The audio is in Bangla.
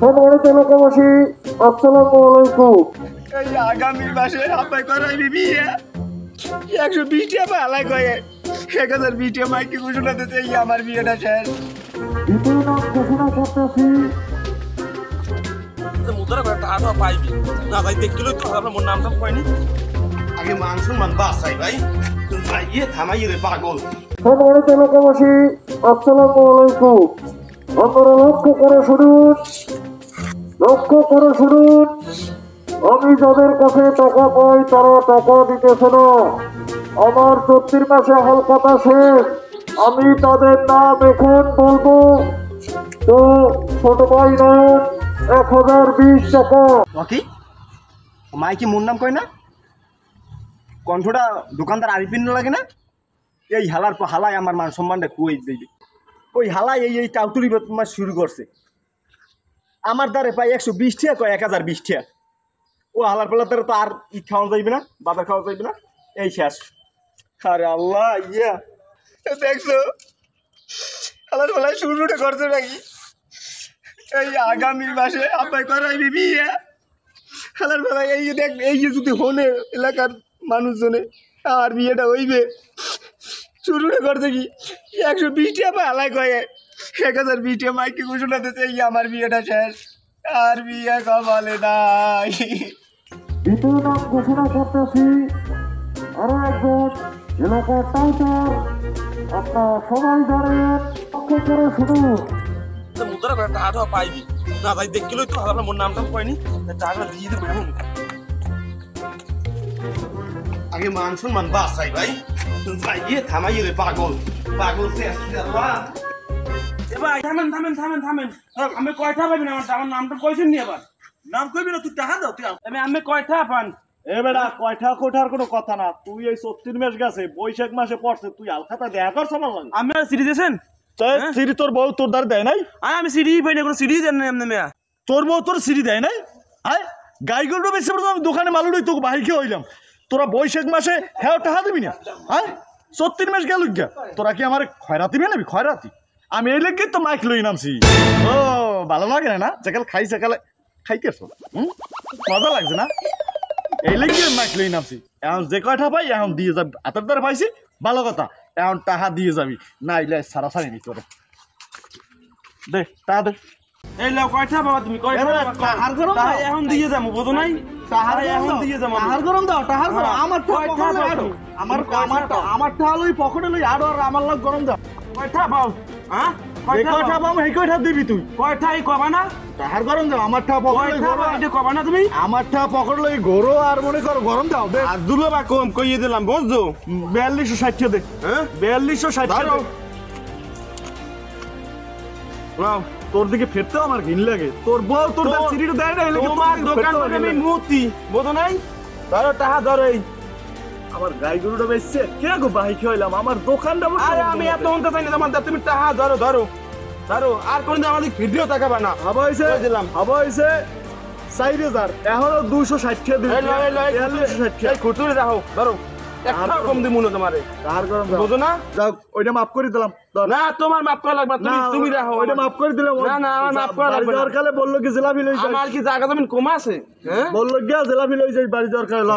সম্মানিত এলাকাবাসী, আসসালামু আলাইকুম। এই আগামী মাসে আপাই করাই বিয়ে 120 টাকা আলাই কয়ে 1020 টাকা মাইকে ঘোষণা দিতে এই আমার বিয়েটা শেষ। দ্বিতীয় নাম ঘোষণা করতেছি। মুদ্রা করে টাকা পাইবি না ভাই দেখলেই তো আপনার মোর নামটা কয়নি আগে মান সম্মান বাঁচাই ভাই ভাইয়ে থামাই রে পাগল। সম্মানিত এলাকাবাসী, আসসালামু আলাইকুম। আপনারা লক্ষ্য করে শুনুন, আমি যাদের কাছে টাকা পাই তারা টাকা দিতেছে না। আমার 34 মাসে হালখাতা শেষ। আমি তাদের নাম এখন বলবো। তো ছোট ভাই নাম 1020 টাকা। কি মাইকে মোর নাম কয় না? কণ্ঠটা দোকানদার আরিফিন লাগে না? এই হালাই আমার মান সম্মানটা খুঁয়ে দিবি। ওই হালাই এই টাউটুরি মাস শুরু করছে। আমার দ্বারে পাই 120 টাকা কয় 1020 টাকা। ও হালার পালার দ্বারা তো আর খাওয়া যাইবে না, বাজার খাওয়া যাইবে না, এই শেষ। আরে আল্লাহ ইয়া দেখছো হালার পালায় শুরুটা করছে নাকি? এই আগামী মাসে আপাই করাইবি বিয়ে। হালার পালায় এই দেখ, এই যদি হনে এলাকার মানুষজনে আর বিয়েটা হইবে শুরুটা করছে কি 120 টাকা হালাই কয়ে 1020 টাকা মাইকে ঘোষণা দিতে এই আমার বিয়েটা শেষ। আর বিয়ে কপালে নাই। দ্বিতীয় নাম ঘোষণা করতেছি। আরো একজন এলাকার টাইটার। আপনারা সবাই জানেন, লক্ষ্য করে শুনুন। মুদ্রা করে টাকা পাইবি না ভাই দেখলেই তো আপনার মোর নামটা কয়নি টাকা দিয়ে দেবো এখন আগে মান সম্মান বাঁচাই ভাই ভাইয়ে থামাই রে পাগল পাগল ভাই থামেন আমি কয়টা পাবি না আমার নামটা কইছেন নি আবার নাম কইবি না তুই টাকা দাও তুই আমি কয়টা পান এ বেটা কয়টা কোঠার কোনো কথা না। তুই এই 34 মাস গেছে, বৈশাখ মাসে পড়ছে, তুই আলখাতা দেখা কর সমান লাগে। আমি সিঁড়ি দিয়েছেন সিঁড়ি তোর বউ তোর দ্বারা দেয় নাই? আমি সিঁড়ি পাই না কোনো সিঁড়ি দেন না এমনি মেয়া তোর বউ তোর সিঁড়ি দেয় নাই? আয় গাই গরু বেশি আমি দোকানে মালুড়ই তোকে বাহির খেয়ে হইলাম। তোরা বৈশাখ মাসে হ্যাঁ টাকা দিবি না? হ্যাঁ 34 মাস গেল গিয়া, তোরা কি আমার খয়রাতি মেলাবি? খয়রাতি আমি এই লেগে তো মাইক লই নামছি। ও ভালো লাগে না যেকাল খাই সেকালে খাইতেছো, মজা লাগছে না? এই লেগে মাইক লই নামছি। এখন যে কয়টা পাই এখন দিয়ে যাবি, হাতের দ্বারা পাইছি ভালো কথা, এখন টাকা দিয়ে যাবি, না এলে সারা সারি নি তোরে দে টাকা দে। এই লাও কয়টা বাবা তুমি কয়টা টাহার গরম দাও, এখন দিয়ে যাবো বুঝো নাই টাহার এখন দিয়ে যাবো টাহার গরম দাও, টাহার গরম আমার কয়টা পাও? আমার টাকা লই পকেটে লই আড়ো আর আমার লাগ গরম দাও। কয়টা পাও হ্যাঁ এই কয়টা পাম এই কয়টা দিবি তুই? কয়টাই কবা না টাহার গরম দাও, আমার টাকা পকেটে লই কয়টা গরম, এটা কবা না তুমি আমার টাকা পকেটে লই গরো আর মনে কর গরম দাও দে। আর দুলো বা কম কইয়ে দিলাম বুঝছো 4260 দে, হ্যাঁ 4260 ধরো। দে। তোর দিকে ফেরতেও আমার ঘিন লাগে। তোর বউ তোর তো- সিঁড়িটা দেয় না, এই লেগে তোমার তোর দোকান ফেরতেও থেকে ঘিন আমি লাগে। মুতি বুঝো নাই ধরো টাকা ধরো এই আমার গাই গরুটা বেচছে কে গো বাহি খাইলাম, আমার দোকানটা বসে আরে আমি এত অন্ত চাই না তোমার তুমি টাকা ধরো ধরো ধরো আর কোনদিন আমাদের ভিডিও তাকাবা না হাবা হইছে দিলাম হাবা হইছে 4000 এখনো 260 দিবি। এই লয় লয় 4260 এই খুতুরে রাখো ধরো একটা কম দিমু না তোমারে টাহার গরম দাও। বুঝো না যাও ওইটা মাফ করে দিলাম। ধর। না তোমার মাপ করা লাগবে না, না তুমি রাখো ওইটা মাফ করে দিলাম। না, না, আমার মাফ করা লাগবে না। বাড়ি যাওয়ার কালে বললো কি জেলাপি লই যাই, আমার কি জায়গা জমিন কমা আছে হ্যাঁ বললো গিয়া জেলাপি লই যাই বাড়ি যাওয়ার কালে ল।